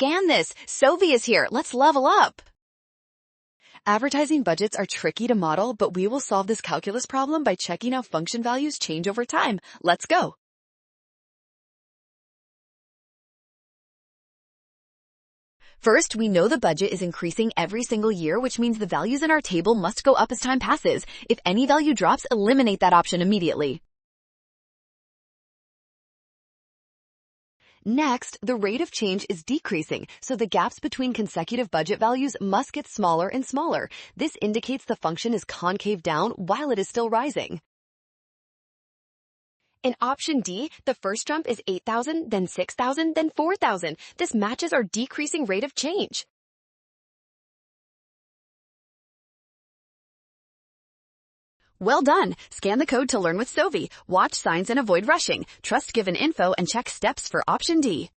Scan this. Sovi is here. Let's level up. Advertising budgets are tricky to model, but we will solve this calculus problem by checking how function values change over time. Let's go. First, we know the budget is increasing every single year, which means the values in our table must go up as time passes. If any value drops, eliminate that option immediately. Next, the rate of change is decreasing, so the gaps between consecutive budget values must get smaller and smaller. This indicates the function is concave down while it is still rising. In option D, the first jump is 8,000, then 6,000, then 4,000. This matches our decreasing rate of change. Well done! Scan the code to learn with Sovi. Watch signs and avoid rushing. Trust given info and check steps for option D.